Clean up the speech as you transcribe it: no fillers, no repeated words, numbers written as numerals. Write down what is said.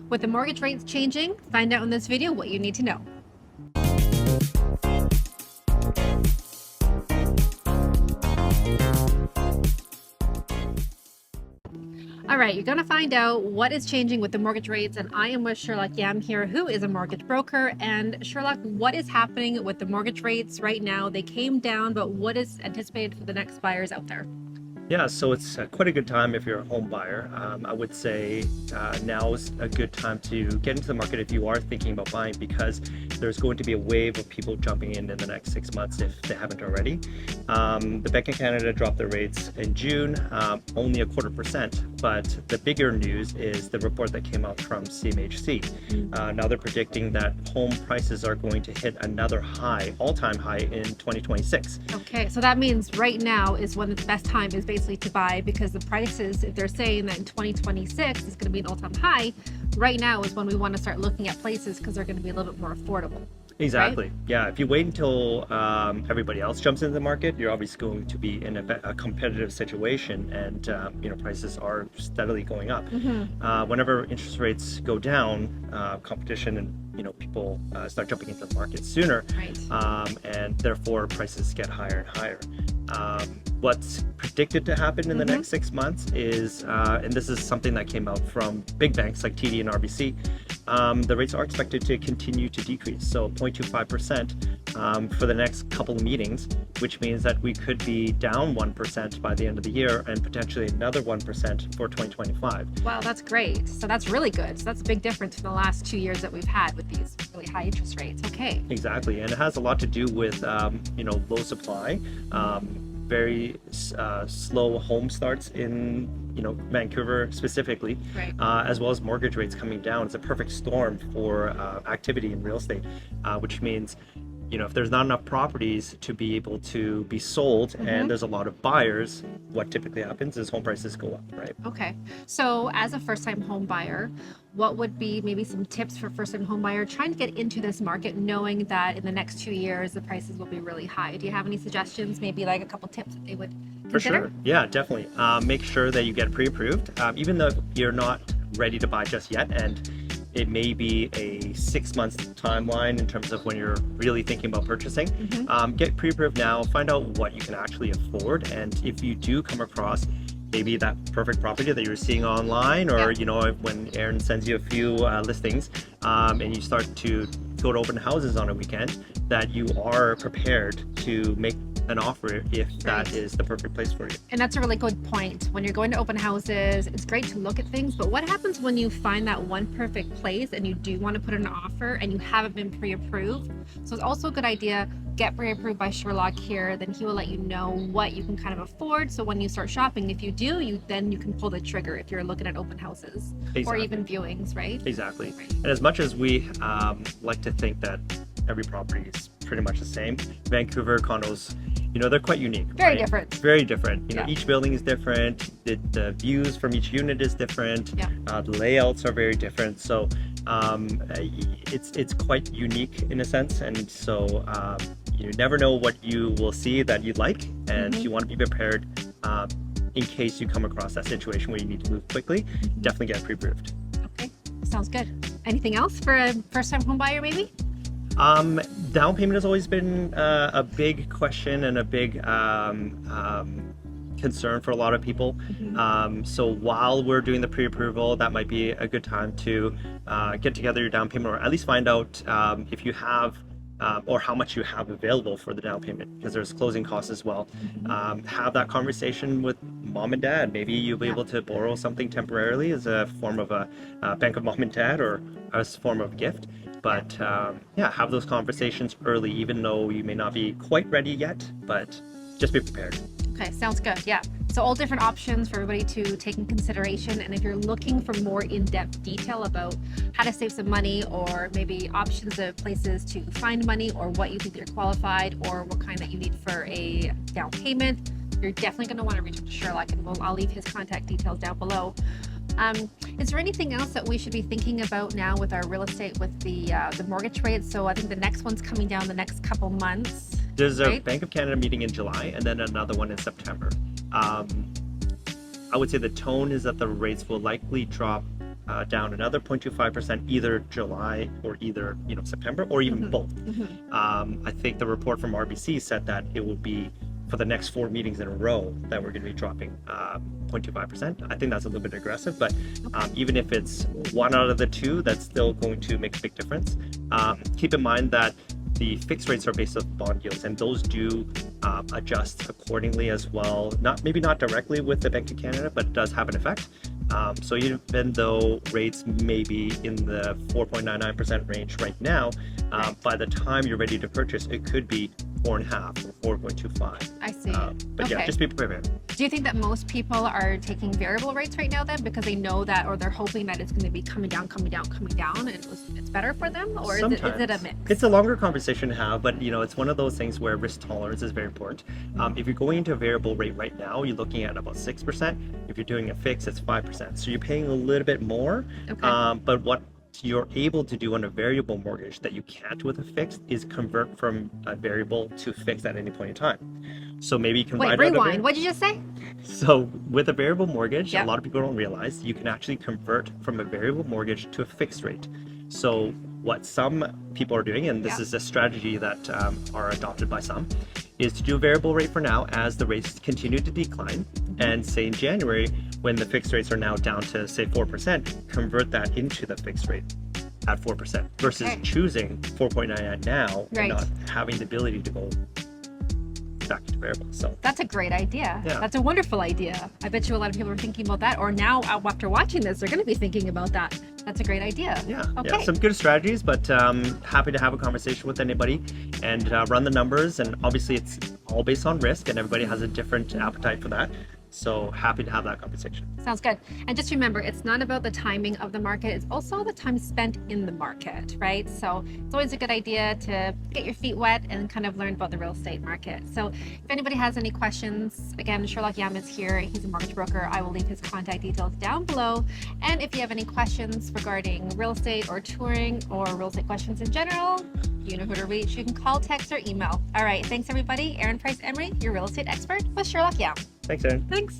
With the mortgage rates changing, find out in this video what you need to know. All right, you're going to find out what is changing with the mortgage rates, and I am with Sherlock Yam here, who is a mortgage broker. And Sherlock, what is happening with the mortgage rates right now? They came down, but what is anticipated for the next buyers out there? Yeah, so it's quite a good time if you're a home buyer. I would say now is a good time to get into the market if you are thinking about buying, because there's going to be a wave of people jumping in the next 6 months if they haven't already. The Bank of Canada dropped their rates in June, only 0.25%, but the bigger news is the report that came out from CMHC. Now they're predicting that home prices are going to hit another high, all-time high in 2026. Okay, so that means right now is when the best time is basically to buy, because the prices, if they're saying that in 2026 is going to be an all-time high, right now is when we want to start looking at places because they're going to be a little bit more affordable. Exactly. Right? Yeah. If you wait until everybody else jumps into the market, you're obviously going to be in a competitive situation, and prices are steadily going up. Whenever interest rates go down, competition and people start jumping into the market sooner, Right. And therefore prices get higher and higher. What's predicted to happen in the next 6 months is, and this is something that came out from big banks like TD and RBC, the rates are expected to continue to decrease. So 0.25% for the next couple of meetings, which means that we could be down 1% by the end of the year and potentially another 1% for 2025. Wow, that's great. So that's really good. So that's a big difference from the last 2 years that we've had with these really high interest rates. Okay. Exactly. And it has a lot to do with, low supply, very slow home starts in Vancouver specifically, Right. As well as mortgage rates coming down. It's a perfect storm for activity in real estate, which means if there's not enough properties to be able to be sold and there's a lot of buyers, what typically happens is home prices go up, right? Okay. So as a first-time home buyer, what would be maybe some tips for first-time home buyer trying to get into this market, knowing that in the next 2 years the prices will be really high? Do you have any suggestions, maybe like a couple tips that they would consider? For sure. Yeah, definitely. Make sure that you get pre-approved, even though you're not ready to buy just yet, and it may be a 6 month timeline in terms of when you're really thinking about purchasing. Get pre-approved now, find out what you can actually afford, and if you do come across maybe that perfect property that you're seeing online, or when Erin sends you a few listings, and you start to go to open houses on a weekend, that you are prepared to make an offer if that is the perfect place for you. And that's a really good point. When you're going to open houses, it's great to look at things, but what happens when you find that one perfect place and you do want to put in an offer and you haven't been pre-approved? So it's also a good idea, get pre-approved by Sherlock here, then he will let you know what you can kind of afford. So when you start shopping, if you do, then you can pull the trigger if you're looking at open houses. Exactly. Or even viewings, right? Exactly. And as much as we like to think that every property is pretty much the same, Vancouver condos, they're quite unique. Very right? different. Very different. Yeah. Each building is different. The views from each unit is different. Yeah. The layouts are very different. So it's quite unique in a sense. And so you never know what you will see that you'd like, and you want to be prepared in case you come across that situation where you need to move quickly. Definitely get pre-approved. Okay, sounds good. Anything else for a first-time home buyer, maybe? Down payment has always been a big question and a big concern for a lot of people. So while we're doing the pre-approval, that might be a good time to get together your down payment, or at least find out if you have or how much you have available for the down payment, because there's closing costs as well. Have that conversation with mom and dad. Maybe you'll be able to borrow something temporarily as a form of a bank of mom and dad, or as a form of gift. But have those conversations early, even though you may not be quite ready yet, but just be prepared. Okay, sounds good. Yeah. So all different options for everybody to take in consideration. And if you're looking for more in-depth detail about how to save some money, or maybe options of places to find money, or what you think you're qualified, or what kind that you need for a down payment, you're definitely going to want to reach out to Sherlock, and I'll leave his contact details down below. Is there anything else that we should be thinking about now with our real estate, with the mortgage rates? So I think the next one's coming down the next couple months. There's a right? Bank of Canada meeting in July, and then another one in September. I would say the tone is that the rates will likely drop down another 0.25% either July or either September or even both. I think the report from RBC said that it will be for the next 4 meetings in a row that we're going to be dropping 0.25%. I think that's a little bit aggressive, but even if it's one out of the two, that's still going to make a big difference. Keep in mind that the fixed rates are based on bond yields, and those do adjust accordingly as well. Maybe not directly with the Bank of Canada, but it does have an effect. So even though rates may be in the 4.99% range right now, by the time you're ready to purchase, it could be 4.5 or 4.25. I see. But yeah, just be prepared. Do you think that most people are taking variable rates right now then because they know that, or they're hoping that it's going to be coming down, and it's better for them? Or is it a mix? It's a longer conversation to have, but it's one of those things where risk tolerance is very important. If you're going into a variable rate right now, you're looking at about 6%. If you're doing a fix, it's 5%. So you're paying a little bit more. But what you're able to do on a variable mortgage that you can't with a fixed is convert from a variable to fixed at any point in time. So maybe you can rewind. What did you just say? So with a variable mortgage, a lot of people don't realize you can actually convert from a variable mortgage to a fixed rate. So what some people are doing, and this is a strategy that are adopted by some, is to do a variable rate for now as the rates continue to decline, and say in January, when the fixed rates are now down to say 4%, convert that into the fixed rate at 4% versus choosing 4.99 now and not having the ability to go back into variable. So that's a great idea. That's a wonderful idea. I bet you a lot of people are thinking about that, or now after watching this, they're going to be thinking about that. That's a great idea. Some good strategies, but happy to have a conversation with anybody and run the numbers. And obviously it's all based on risk, and everybody has a different appetite for that. So happy to have that conversation. Sounds good. And just remember, it's not about the timing of the market. It's also the time spent in the market, right? So it's always a good idea to get your feet wet and kind of learn about the real estate market. So if anybody has any questions, again, Sherlock Yam is here. He's a mortgage broker. I will leave his contact details down below. And if you have any questions regarding real estate or touring or real estate questions in general, you know who to reach. You can call, text, or email. All right. Thanks, everybody. Erin Price Emery, your real estate expert with Sherlock Yam. Thanks, Erin. Thanks.